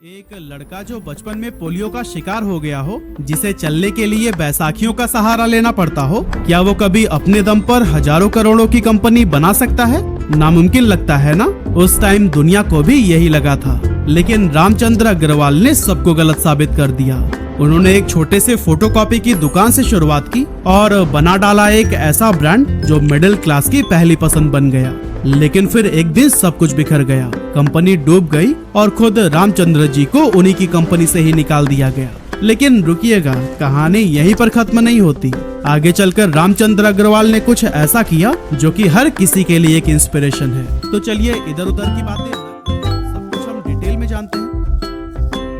एक लड़का जो बचपन में पोलियो का शिकार हो गया हो, जिसे चलने के लिए बैसाखियों का सहारा लेना पड़ता हो, क्या वो कभी अपने दम पर हजारों करोड़ों की कंपनी बना सकता है? नामुमकिन लगता है ना। उस टाइम दुनिया को भी यही लगा था, लेकिन रामचंद्र अग्रवाल ने सबको गलत साबित कर दिया। उन्होंने एक छोटे से फोटोकॉपी की दुकान से शुरुआत की और बना डाला एक ऐसा ब्रांड जो मिडिल क्लास की पहली पसंद बन गया। लेकिन फिर एक दिन सब कुछ बिखर गया, कंपनी डूब गई और खुद रामचंद्र जी को उन्हीं की कंपनी से ही निकाल दिया गया। लेकिन रुकिएगा, कहानी यहीं पर खत्म नहीं होती। आगे चलकर रामचंद्र अग्रवाल ने कुछ ऐसा किया जो कि हर किसी के लिए एक इंस्पिरेशन है। तो चलिए इधर उधर की बातें सब कुछ हम डिटेल में जानते हैं।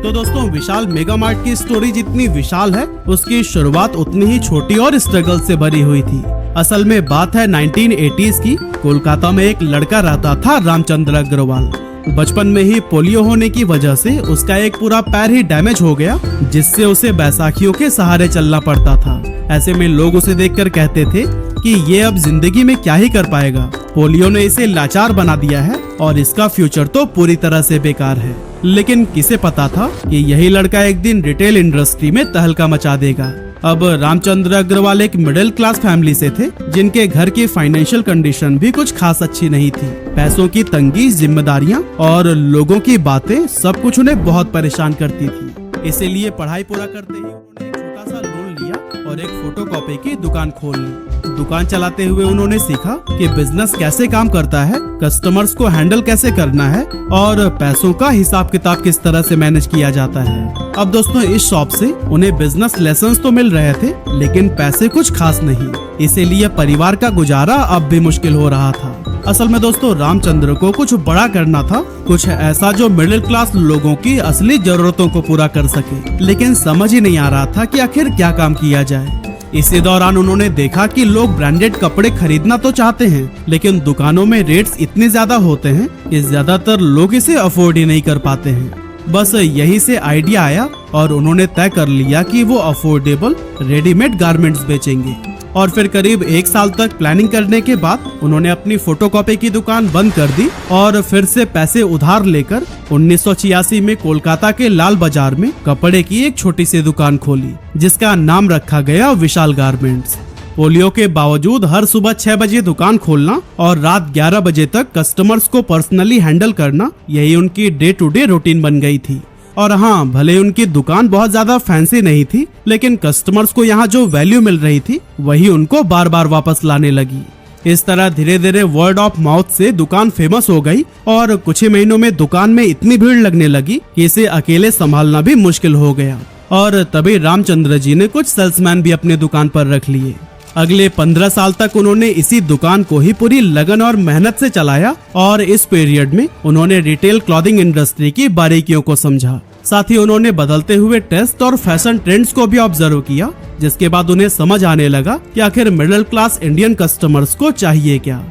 तो दोस्तों, विशाल मेगा मार्ट की स्टोरी जितनी विशाल है, उसकी शुरुआत उतनी ही छोटी और स्ट्रगल से भरी हुई थी। असल में बात है 1980s की। कोलकाता में एक लड़का रहता था रामचंद्र अग्रवाल। बचपन में ही पोलियो होने की वजह से उसका एक पूरा पैर ही डैमेज हो गया, जिससे उसे बैसाखियों के सहारे चलना पड़ता था। ऐसे में लोग उसे देखकर कहते थे कि ये अब जिंदगी में क्या ही कर पाएगा, पोलियो ने इसे लाचार बना दिया है और इसका फ्यूचर तो पूरी तरह से बेकार है। लेकिन किसे पता था कि यही लड़का एक दिन रिटेल इंडस्ट्री में तहलका मचा देगा। अब रामचंद्र अग्रवाल एक मिडिल क्लास फैमिली से थे, जिनके घर की फाइनेंशियल कंडीशन भी कुछ खास अच्छी नहीं थी। पैसों की तंगी, जिम्मेदारियां और लोगों की बातें सब कुछ उन्हें बहुत परेशान करती थी। इसीलिए पढ़ाई पूरा करते ही उन्होंने एक छोटा सा लोन लिया और एक फोटोकॉपी की दुकान खोल ली। दुकान चलाते हुए उन्होंने सीखा कि बिजनेस कैसे काम करता है, कस्टमर्स को हैंडल कैसे करना है और पैसों का हिसाब किताब किस तरह से मैनेज किया जाता है। अब दोस्तों, इस शॉप से उन्हें बिजनेस लेसन्स तो मिल रहे थे, लेकिन पैसे कुछ खास नहीं। इसीलिए परिवार का गुजारा अब भी मुश्किल हो रहा था। असल में दोस्तों, रामचंद्र को कुछ बड़ा करना था, कुछ ऐसा जो मिडिल क्लास लोगों की असली जरूरतों को पूरा कर सके। लेकिन समझ ही नहीं आ रहा था कि आखिर क्या काम किया जाए। इसी दौरान उन्होंने देखा कि लोग ब्रांडेड कपड़े खरीदना तो चाहते हैं, लेकिन दुकानों में रेट्स इतने ज्यादा होते हैं कि ज्यादातर लोग इसे अफोर्ड ही नहीं कर पाते हैं। बस यही से आइडिया आया और उन्होंने तय कर लिया कि वो अफोर्डेबल रेडीमेड गारमेंट्स बेचेंगे। और फिर करीब 1 साल तक प्लानिंग करने के बाद उन्होंने अपनी फोटोकॉपी की दुकान बंद कर दी और फिर से पैसे उधार लेकर 1986 में कोलकाता के लाल बाजार में कपड़े की एक छोटी सी दुकान खोली, जिसका नाम रखा गया विशाल गारमेंट्स। पोलियो के बावजूद हर सुबह 6 बजे दुकान खोलना और रात 11 बजे तक कस्टमर्स को पर्सनली हैंडल करना, यही उनकी डे टू डे रूटीन बन गई थी। और हाँ, भले उनकी दुकान बहुत ज्यादा फैंसी नहीं थी, लेकिन कस्टमर्स को यहाँ जो वैल्यू मिल रही थी वही उनको बार बार वापस लाने लगी। इस तरह धीरे धीरे वर्ड ऑफ माउथ से दुकान फेमस हो गई और कुछ ही महीनों में दुकान में इतनी भीड़ लगने लगी कि इसे अकेले संभालना भी मुश्किल हो गया। और तभी रामचंद्र जी ने कुछ सेल्समैन भी अपने दुकान पर रख लिए। अगले 15 साल तक उन्होंने इसी दुकान को ही पूरी लगन और मेहनत से चलाया और इस पीरियड में उन्होंने रिटेल क्लॉथिंग इंडस्ट्री की बारीकियों को समझा। साथ ही उन्होंने बदलते हुए टेस्ट और फैशन ट्रेंड्स को भी ऑब्जर्व किया, जिसके बाद उन्हें समझ आने लगा कि आखिर मिडिल क्लास इंडियन कस्टमर्स को चाहिए क्या।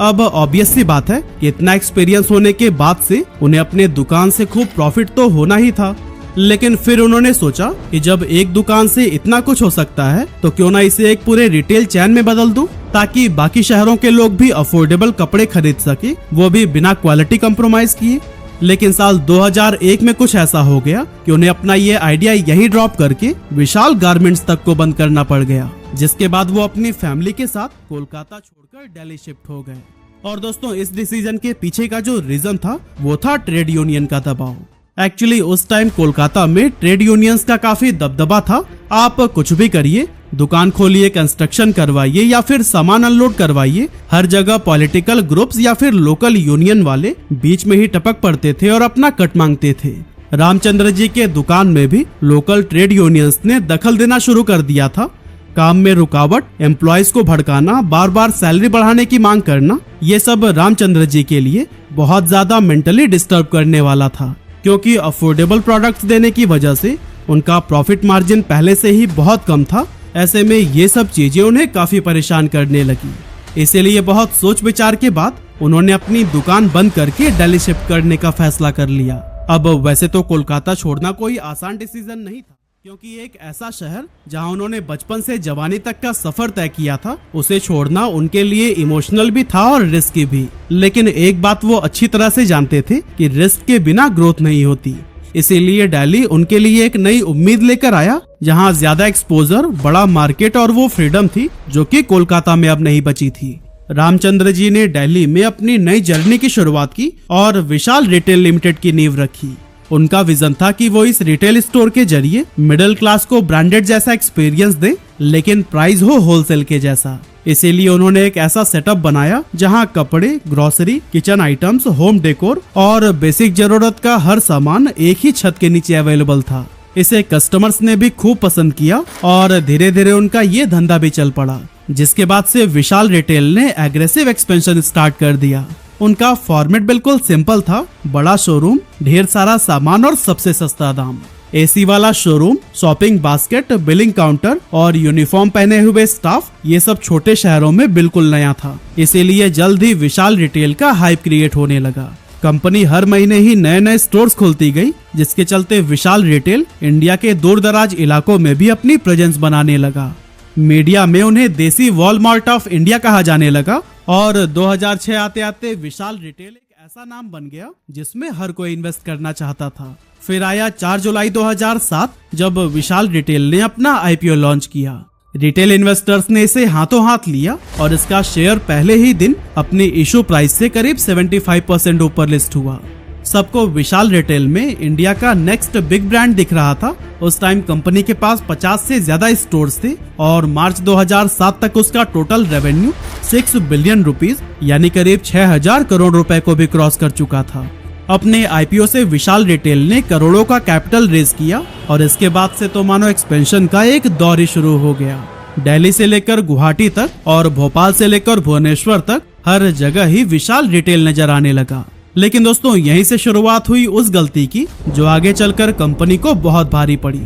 अब ऑब्वियस सी बात है कि इतना एक्सपीरियंस होने के बाद से उन्हें अपने दुकान से खूब प्रॉफिट तो होना ही था। लेकिन फिर उन्होंने सोचा कि जब एक दुकान से इतना कुछ हो सकता है तो क्यों ना इसे एक पूरे रिटेल चैन में बदल दूं, ताकि बाकी शहरों के लोग भी अफोर्डेबल कपड़े खरीद सके, वो भी बिना क्वालिटी कंप्रोमाइज किए। लेकिन साल 2001 में कुछ ऐसा हो गया कि उन्हें अपना ये आइडिया यही ड्रॉप करके विशाल गारमेंट्स तक को बंद करना पड़ गया, जिसके बाद वो अपनी फैमिली के साथ कोलकाता छोड़कर दिल्ली शिफ्ट हो गए। और दोस्तों, इस डिसीजन के पीछे का जो रीजन था वो था ट्रेड यूनियन का दबाव। एक्चुअली उस टाइम कोलकाता में ट्रेड यूनियंस का काफी दबदबा था। आप कुछ भी करिए, दुकान खोलिए, कंस्ट्रक्शन करवाइए या फिर सामान अनलोड करवाइए, हर जगह पॉलिटिकल ग्रुप्स या फिर लोकल यूनियन वाले बीच में ही टपक पड़ते थे और अपना कट मांगते थे। रामचंद्र जी के दुकान में भी लोकल ट्रेड यूनियंस ने दखल देना शुरू कर दिया था। काम में रुकावट, एम्प्लॉयज को भड़काना, बार बार सैलरी बढ़ाने की मांग करना, ये सब रामचंद्र जी के लिए बहुत ज्यादा मेंटली डिस्टर्ब करने वाला था, क्योंकि अफोर्डेबल प्रोडक्ट्स देने की वजह से उनका प्रॉफिट मार्जिन पहले से ही बहुत कम था। ऐसे में ये सब चीजें उन्हें काफी परेशान करने लगी। इसीलिए बहुत सोच विचार के बाद उन्होंने अपनी दुकान बंद करके दिल्ली शिफ्ट करने का फैसला कर लिया। अब वैसे तो कोलकाता छोड़ना कोई आसान डिसीजन नहीं था, क्योंकि एक ऐसा शहर जहां उन्होंने बचपन से जवानी तक का सफर तय किया था, उसे छोड़ना उनके लिए इमोशनल भी था और रिस्की भी। लेकिन एक बात वो अच्छी तरह से जानते थे कि रिस्क के बिना ग्रोथ नहीं होती। इसीलिए दिल्ली उनके लिए एक नई उम्मीद लेकर आया, जहां ज्यादा एक्सपोजर, बड़ा मार्केट और वो फ्रीडम थी जो कि कोलकाता में अब नहीं बची थी। रामचंद्र जी ने दिल्ली में अपनी नई जर्नी की शुरुआत की और विशाल रिटेल लिमिटेड की नींव रखी। उनका विजन था कि वो इस रिटेल स्टोर के जरिए मिडिल क्लास को ब्रांडेड जैसा एक्सपीरियंस दे, लेकिन प्राइस हो होलसेल के जैसा। इसीलिए उन्होंने एक ऐसा सेटअप बनाया जहां कपड़े, grocery, kitchen items, home decor और बेसिक जरूरत का हर सामान एक ही छत के नीचे अवेलेबल था। इसे कस्टमर्स ने भी खूब पसंद किया और धीरे धीरे उनका ये धंधा भी चल पड़ा, जिसके बाद से विशाल रिटेल ने एग्रेसिव एक्सपेंशन स्टार्ट कर दिया। उनका फॉर्मेट बिल्कुल सिंपल था, बड़ा शोरूम, ढेर सारा सामान और सबसे सस्ता दाम। एसी वाला showroom, shopping basket, billing counter और यूनिफॉर्म पहने हुए स्टाफ, ये सब छोटे शहरों में बिल्कुल नया था। इसीलिए जल्द ही विशाल रिटेल का हाइप क्रिएट होने लगा। कंपनी हर महीने ही नए नए स्टोर्स खोलती गई, जिसके चलते विशाल रिटेल इंडिया के दूर दराज इलाकों में भी अपनी प्रेजेंस बनाने लगा। मीडिया में उन्हें देसी वॉलमार्ट ऑफ इंडिया कहा जाने लगा और 2006 आते आते विशाल रिटेल एक ऐसा नाम बन गया जिसमें हर कोई इन्वेस्ट करना चाहता था। फिर आया 4 जुलाई 2007, जब विशाल रिटेल ने अपना आईपीओ लॉन्च किया। रिटेल इन्वेस्टर्स ने इसे हाथों हाथ लिया और इसका शेयर पहले ही दिन अपनी इशू प्राइस से करीब 75% ऊपर लिस्ट हुआ। सबको विशाल रिटेल में इंडिया का नेक्स्ट बिग ब्रांड दिख रहा था। उस टाइम कंपनी के पास 50 से ज्यादा स्टोर्स थे और मार्च 2007 तक उसका टोटल रेवेन्यू 6 बिलियन रुपीस यानी करीब 6000 करोड़ रुपए को भी क्रॉस कर चुका था। अपने आईपीओ से विशाल रिटेल ने करोड़ों का कैपिटल रेज किया और इसके बाद से तो मानो एक्सपेंशन का एक दौर ही शुरू हो गया। दिल्ली से लेकर गुवाहाटी तक और भोपाल से लेकर भुवनेश्वर तक हर जगह ही विशाल रिटेल नजर आने लगा। लेकिन दोस्तों, यहीं से शुरुआत हुई उस गलती की जो आगे चलकर कंपनी को बहुत भारी पड़ी।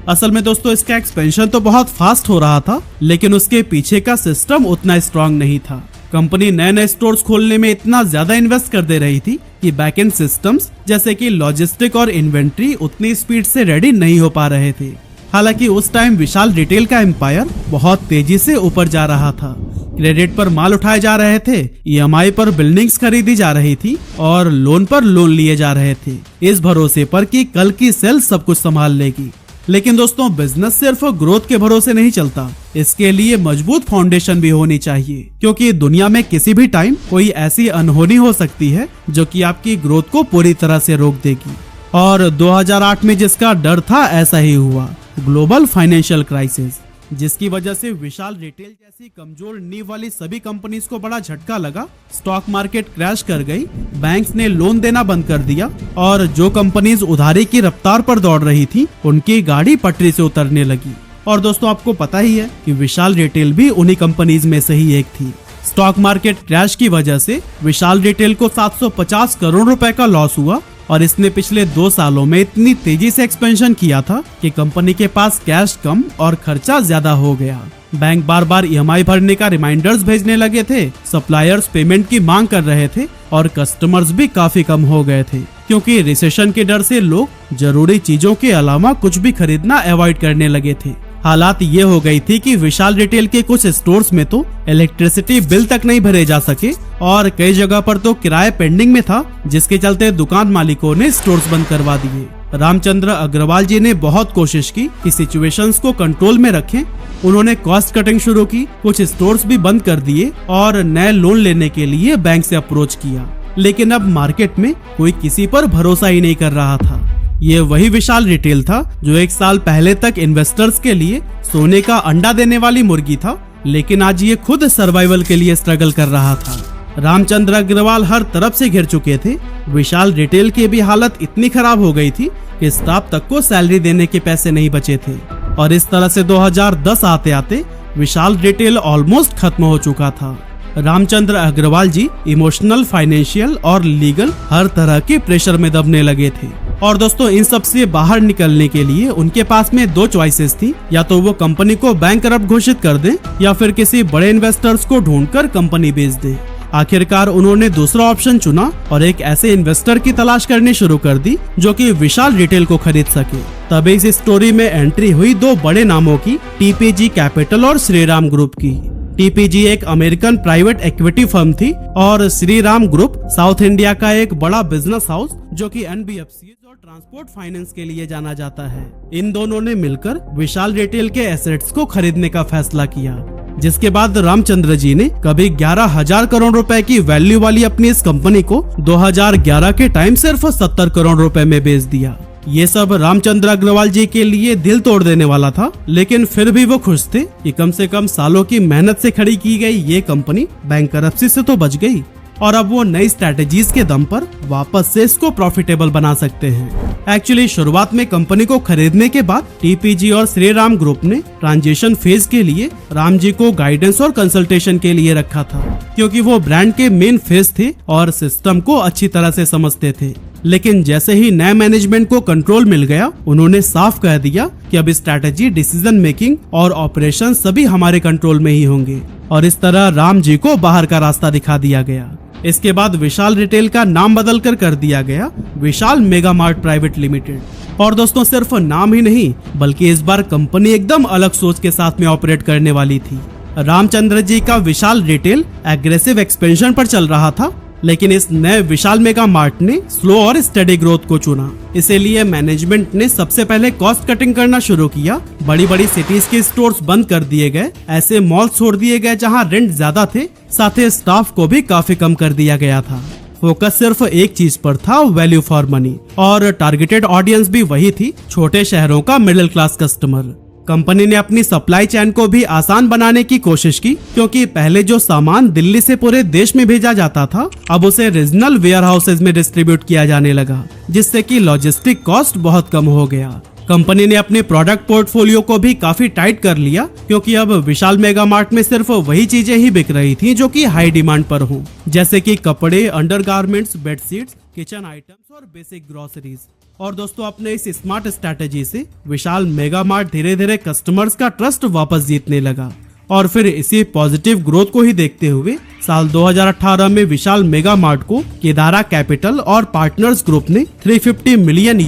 असल में दोस्तों, इसका एक्सपेंशन तो बहुत फास्ट हो रहा था, लेकिन उसके पीछे का सिस्टम उतना स्ट्रांग नहीं था। कंपनी नए नए स्टोर्स खोलने में इतना ज्यादा इन्वेस्ट कर दे रही थी कि बैकएंड सिस्टम्स जैसे कि लॉजिस्टिक और इन्वेंट्री उतनी स्पीड से रेडी नहीं हो पा रहे थे। हालांकि उस टाइम विशाल रिटेल का एम्पायर बहुत तेजी से ऊपर जा रहा था। क्रेडिट पर माल उठाए जा रहे थे, ईएमआई पर बिल्डिंग्स खरीदी जा रही थी और लोन पर लोन लिए जा रहे थे, इस भरोसे पर कि कल की सेल सब कुछ संभाल लेगी। लेकिन दोस्तों, बिजनेस सिर्फ ग्रोथ के भरोसे नहीं चलता, इसके लिए मजबूत फाउंडेशन भी होनी चाहिए, क्योंकि दुनिया में किसी भी टाइम कोई ऐसी अनहोनी हो सकती है जो कि आपकी ग्रोथ को पूरी तरह से रोक देगी। और 2008 में जिसका डर था, ऐसा ही हुआ। ग्लोबल फाइनेंशियल क्राइसिस, जिसकी वजह से विशाल रिटेल जैसी कमजोर नींव वाली सभी कंपनीज को बड़ा झटका लगा। स्टॉक मार्केट क्रैश कर गई, बैंक्स ने लोन देना बंद कर दिया और जो कंपनीज उधारी की रफ्तार पर दौड़ रही थी, उनकी गाड़ी पटरी से उतरने लगी। और दोस्तों, आपको पता ही है कि विशाल रिटेल भी उन्हीं कंपनीज में से ही एक थी। स्टॉक मार्केट क्रैश की वजह से विशाल रिटेल को 750 करोड़ रुपए का लॉस हुआ और इसने पिछले 2 सालों में इतनी तेजी से एक्सपेंशन किया था कि कंपनी के पास कैश कम और खर्चा ज्यादा हो गया। बैंक बार बार ईएमआई भरने का रिमाइंडर्स भेजने लगे थे, सप्लायर्स पेमेंट की मांग कर रहे थे और कस्टमर्स भी काफी कम हो गए थे, क्योंकि रिसेशन के डर से लोग जरूरी चीजों के अलावा कुछ भी खरीदना अवॉइड करने लगे थे। हालात ये हो गई थी कि विशाल रिटेल के कुछ स्टोर्स में तो इलेक्ट्रिसिटी बिल तक नहीं भरे जा सके और कई जगह पर तो किराया पेंडिंग में था, जिसके चलते दुकान मालिकों ने स्टोर्स बंद करवा दिए। रामचंद्र अग्रवाल जी ने बहुत कोशिश की कि सिचुएशंस को कंट्रोल में रखें। उन्होंने कॉस्ट कटिंग शुरू की, कुछ स्टोर्स भी बंद कर दिए और नए लोन लेने के लिए बैंक से अप्रोच किया। लेकिन अब मार्केट में कोई किसी पर भरोसा ही नहीं कर रहा था। ये वही विशाल रिटेल था जो 1 साल पहले तक इन्वेस्टर्स के लिए सोने का अंडा देने वाली मुर्गी था, लेकिन आज ये खुद सर्वाइवल के लिए स्ट्रगल कर रहा था। रामचंद्र अग्रवाल हर तरफ से घिर चुके थे। विशाल रिटेल की भी हालत इतनी खराब हो गई थी कि स्टाफ तक को सैलरी देने के पैसे नहीं बचे थे और इस तरह से 2010 आते आते विशाल रिटेल ऑलमोस्ट खत्म हो चुका था। रामचंद्र अग्रवाल जी इमोशनल, फाइनेंशियल और लीगल हर तरह के प्रेशर में दबने लगे थे। और दोस्तों, इन सब से बाहर निकलने के लिए उनके पास में 2 चॉइसेस थी, या तो वो कंपनी को बैंकरप्ट घोषित कर दे या फिर किसी बड़े इन्वेस्टर्स को ढूंढकर कंपनी बेच दे। आखिरकार उन्होंने दूसरा ऑप्शन चुना और एक ऐसे इन्वेस्टर की तलाश करनी शुरू कर दी जो कि विशाल रिटेल को खरीद सके। तभी इस स्टोरी में एंट्री हुई 2 बड़े नामों की, टीपीजी कैपिटल और श्रीराम ग्रुप की। टीपीजी एक अमेरिकन प्राइवेट इक्विटी फर्म थी और श्रीराम ग्रुप साउथ इंडिया का एक बड़ा बिजनेस हाउस जो कि एनबीएफसी और ट्रांसपोर्ट फाइनेंस के लिए जाना जाता है। इन दोनों ने मिलकर विशाल रिटेल के एसेट्स को खरीदने का फैसला किया, जिसके बाद रामचंद्र जी ने कभी 11,000 करोड़ रुपए की वैल्यू वाली अपनी इस कंपनी को 2011 के टाइम सिर्फ 70 करोड़ रुपए में बेच दिया। ये सब रामचंद्र अग्रवाल जी के लिए दिल तोड़ देने वाला था, लेकिन फिर भी वो खुश थे कि कम से कम सालों की मेहनत से खड़ी की गई ये कंपनी बैंकरप्सी से तो बच गई और अब वो नई स्ट्रेटेजीज के दम पर वापस से इसको प्रॉफिटेबल बना सकते हैं। एक्चुअली शुरुआत में कंपनी को खरीदने के बाद टीपीजी और श्री राम ग्रुप ने ट्रांजिशन फेज के लिए राम जी को गाइडेंस और कंसल्टेशन के लिए रखा था, क्योंकि वो ब्रांड के मेन फेस थे और सिस्टम को अच्छी तरह से समझते थे। लेकिन जैसे ही नए मैनेजमेंट को कंट्रोल मिल गया, उन्होंने साफ कह दिया कि अब स्ट्रैटेजी, डिसीजन मेकिंग और ऑपरेशन सभी हमारे कंट्रोल में ही होंगे और इस तरह राम जी को बाहर का रास्ता दिखा दिया गया। इसके बाद विशाल रिटेल का नाम बदलकर कर दिया गया विशाल मेगा मार्ट प्राइवेट लिमिटेड। और दोस्तों, सिर्फ नाम ही नहीं बल्कि इस बार कंपनी एकदम अलग सोच के साथ में ऑपरेट करने वाली थी। रामचंद्र जी का विशाल रिटेल एग्रेसिव एक्सपेंशन पर चल रहा था, लेकिन इस नए विशाल मेगा मार्ट ने स्लो और स्टेडी ग्रोथ को चुना। इसीलिए मैनेजमेंट ने सबसे पहले कॉस्ट कटिंग करना शुरू किया। बड़ी बड़ी सिटीज के स्टोर्स बंद कर दिए गए, ऐसे मॉल छोड़ दिए गए जहां रेंट ज्यादा थे, साथ ही स्टाफ को भी काफी कम कर दिया गया था। फोकस सिर्फ एक चीज पर था, वैल्यू फॉर मनी, और टारगेटेड ऑडियंस भी वही थी, छोटे शहरों का मिडिल क्लास कस्टमर। कंपनी ने अपनी सप्लाई चेन को भी आसान बनाने की कोशिश की, क्योंकि पहले जो सामान दिल्ली से पूरे देश में भेजा जाता था, अब उसे रीजनल वेयर हाउसेज में डिस्ट्रीब्यूट किया जाने लगा, जिससे कि लॉजिस्टिक कॉस्ट बहुत कम हो गया। कंपनी ने अपने प्रोडक्ट पोर्टफोलियो को भी काफी टाइट कर लिया, क्योंकि अब विशाल मेगा मार्ट में सिर्फ वही चीजें ही बिक रही थी जो कि हाई डिमांड पर हो, जैसे कि कपड़े, अंडरगारमेंट्स, बेडशीट्स, किचन आइटम्स और बेसिक ग्रोसरीज। और दोस्तों, अपने इस स्मार्ट स्ट्रैटेजी से विशाल मेगा मार्ट धीरे धीरे कस्टमर्स का ट्रस्ट वापस जीतने लगा। और फिर इसी पॉजिटिव ग्रोथ को ही देखते हुए साल 2018 में विशाल मेगा मार्ट को केदारा कैपिटल और पार्टनर्स ग्रुप ने $350 मिलियन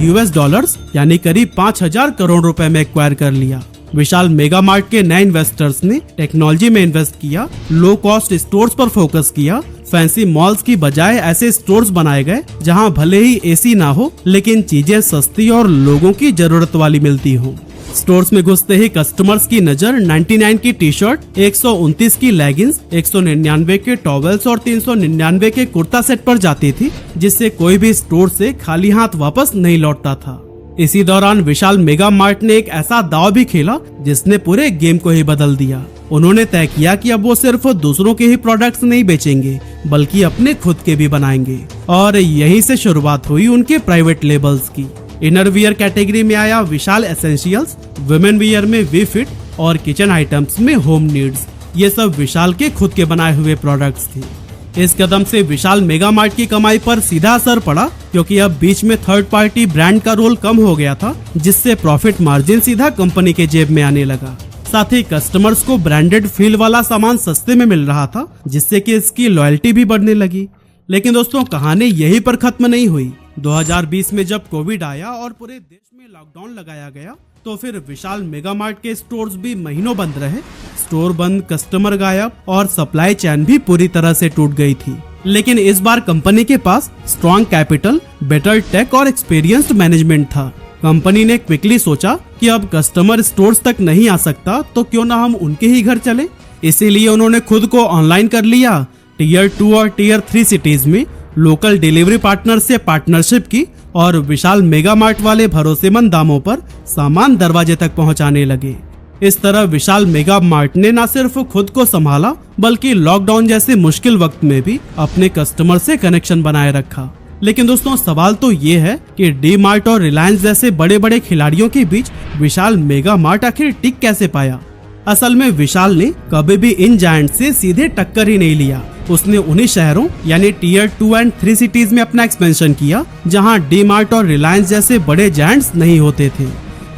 यानी करीब 5,000 करोड़ रुपए में एक्वायर कर लिया। विशाल मेगा मार्ट के नए इन्वेस्टर्स ने टेक्नोलॉजी में इन्वेस्ट किया, लो कॉस्ट स्टोर्स पर फोकस किया, फैंसी मॉल्स की बजाय ऐसे स्टोर्स बनाए गए जहां भले ही एसी ना हो, लेकिन चीजें सस्ती और लोगों की जरूरत वाली मिलती हो। स्टोर्स में घुसते ही कस्टमर्स की नजर 99 की टी शर्ट, 129 की लेगिंग्स, 199 के टॉवेल्स और 399 के कुर्ता सेट पर जाती थी, जिससे कोई भी स्टोर से खाली हाथ वापस नहीं लौटता था। इसी दौरान विशाल मेगा मार्ट ने एक ऐसा दांव भी खेला जिसने पूरे गेम को ही बदल दिया। उन्होंने तय किया कि अब वो सिर्फ दूसरों के ही प्रोडक्ट्स नहीं बेचेंगे, बल्कि अपने खुद के भी बनाएंगे। और यहीं से शुरुआत हुई उनके प्राइवेट लेबल्स की। इनर वियर कैटेगरी में आया विशाल एसेंशियल्स, वुमेन वियर में वी फिट और किचन आइटम्स में होम नीड्स। ये सब विशाल के खुद के बनाए हुए प्रोडक्ट्स थे। इस कदम से विशाल मेगा मार्ट की कमाई पर सीधा असर पड़ा, क्योंकि अब बीच में थर्ड पार्टी ब्रांड का रोल कम हो गया था, जिससे प्रॉफिट मार्जिन सीधा कंपनी के जेब में आने लगा। साथ ही कस्टमर्स को ब्रांडेड फील वाला सामान सस्ते में मिल रहा था, जिससे कि इसकी लॉयल्टी भी बढ़ने लगी। लेकिन दोस्तों, कहानी यहीं पर खत्म नहीं हुई। 2020 में जब कोविड आया और पूरे देश में लॉकडाउन लगाया गया, तो फिर विशाल मेगा मार्ट के स्टोर्स भी महीनों बंद रहे। स्टोर बंद, कस्टमर गायब और सप्लाई चेन भी पूरी तरह से टूट गई थी। लेकिन इस बार कंपनी के पास स्ट्रॉन्ग कैपिटल, बेटर टेक और एक्सपीरियंस्ड मैनेजमेंट था। कंपनी ने क्विकली सोचा कि अब कस्टमर स्टोर्स तक नहीं आ सकता, तो क्यों ना हम उनके ही घर चले। इसीलिए उन्होंने खुद को ऑनलाइन कर लिया। टियर 2 और टियर 3 सिटीज में लोकल डिलीवरी पार्टनर से पार्टनरशिप की और विशाल मेगा मार्ट वाले भरोसेमंद दामों पर सामान दरवाजे तक पहुंचाने लगे। इस तरह विशाल मेगा मार्ट ने न सिर्फ खुद को संभाला, बल्कि लॉकडाउन जैसे मुश्किल वक्त में भी अपने कस्टमर से कनेक्शन बनाए रखा। लेकिन दोस्तों, सवाल तो ये है कि डी मार्ट और रिलायंस जैसे बड़े बड़े खिलाड़ियों के बीच विशाल मेगा मार्ट आखिर टिक कैसे पाया। असल में विशाल ने कभी भी इन जायंट से सीधे टक्कर ही नहीं लिया। उसने उन्हीं शहरों यानी टियर 2 एंड 3 सिटीज में अपना एक्सपेंशन किया जहां डी मार्ट और रिलायंस जैसे बड़े जायंट्स नहीं होते थे।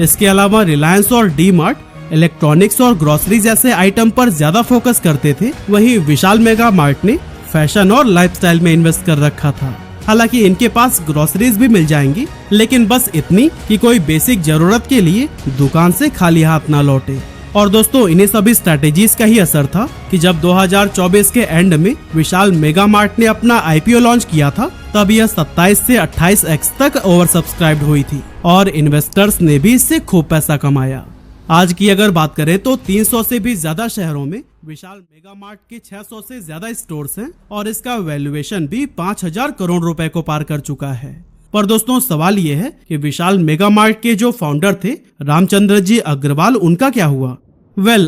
इसके अलावा रिलायंस और डी मार्ट इलेक्ट्रॉनिक्स और ग्रोसरी जैसे आइटम पर ज्यादा फोकस करते थे, वहीं विशाल मेगा मार्ट ने फैशन और लाइफस्टाइल में इन्वेस्ट कर रखा था। हालांकि इनके पास ग्रोसरीज भी मिल जाएंगी, लेकिन बस इतनी कि कोई बेसिक जरूरत के लिए दुकान से खाली हाथ ना लौटे। और दोस्तों इन्हीं सभी स्ट्रेटेजीज का ही असर था कि जब 2024 के एंड में विशाल मेगा मार्ट ने अपना IPO लॉन्च किया था, तब यह 27 से 28x तक ओवर सब्सक्राइब्ड हुई थी और इन्वेस्टर्स ने भी इससे खूब पैसा कमाया। आज की अगर बात करें तो 300 से भी ज्यादा शहरों में विशाल मेगा मार्ट के 600 से ज्यादा स्टोर्स हैं और इसका वैल्यूएशन भी 5000 करोड़ रुपए को पार कर चुका है। पर दोस्तों सवाल ये है कि विशाल मेगा मार्ट के जो फाउंडर थे रामचंद्र जी अग्रवाल, उनका क्या हुआ?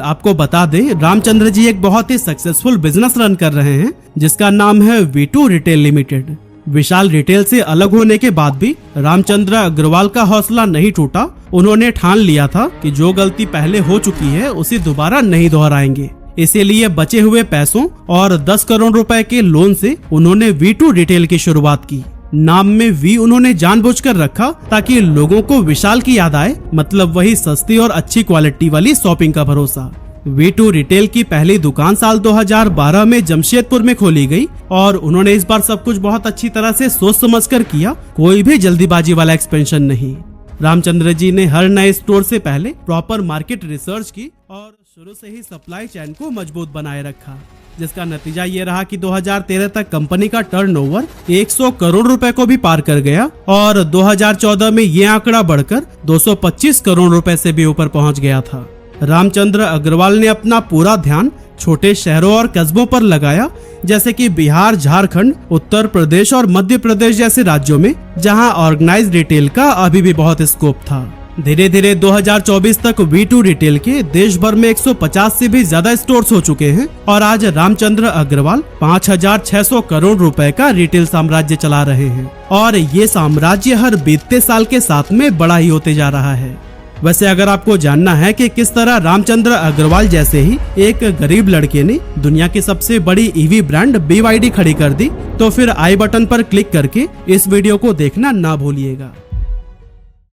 आपको बता दें, रामचंद्र जी एक बहुत ही सक्सेसफुल बिजनेस रन कर रहे हैं जिसका नाम है V2 रिटेल लिमिटेड। विशाल रिटेल से अलग होने के बाद भी रामचंद्र अग्रवाल का हौसला नहीं टूटा। उन्होंने ठान लिया था कि जो गलती पहले हो चुकी है उसे दोबारा नहीं दोहराएंगे। इसीलिए बचे हुए पैसों और 10 करोड़ रुपए के लोन से उन्होंने V2 रिटेल की शुरुआत की। नाम में वी उन्होंने जानबूझकर रखा ताकि लोगों को विशाल की याद आए, मतलब वही सस्ती और अच्छी क्वालिटी वाली शॉपिंग का भरोसा। V2 रिटेल की पहली दुकान साल 2012 में जमशेदपुर में खोली गई और उन्होंने इस बार सब कुछ बहुत अच्छी तरह से सोच समझकर किया, कोई भी जल्दीबाजी वाला एक्सपेंशन नहीं। रामचंद्र जी ने हर नए स्टोर से पहले प्रॉपर मार्केट रिसर्च की और शुरू से ही सप्लाई चेन को मजबूत बनाए रखा, जिसका नतीजा ये रहा कि 2013 तक कंपनी का टर्नओवर 100 करोड़ रुपए को भी पार कर गया और 2014 में ये आंकड़ा बढ़कर 225 करोड़ रुपए से भी ऊपर पहुंच गया था। रामचंद्र अग्रवाल ने अपना पूरा ध्यान छोटे शहरों और कस्बों पर लगाया, जैसे कि बिहार, झारखंड, उत्तर प्रदेश और मध्य प्रदेश जैसे राज्यों में जहां ऑर्गेनाइज्ड रिटेल का अभी भी बहुत स्कोप था। धीरे धीरे 2024 तक V2 रिटेल के देश भर में 150 से भी ज्यादा स्टोर्स हो चुके हैं और आज रामचंद्र अग्रवाल 5600 करोड़ रुपए का रिटेल साम्राज्य चला रहे हैं और ये साम्राज्य हर बीतते साल के साथ में बड़ा ही होते जा रहा है। वैसे अगर आपको जानना है कि किस तरह रामचंद्र अग्रवाल जैसे ही एक गरीब लड़के ने दुनिया की सबसे बड़ी EV ब्रांड BYD खड़ी कर दी, तो फिर आई बटन पर क्लिक करके इस वीडियो को देखना ना भूलिएगा।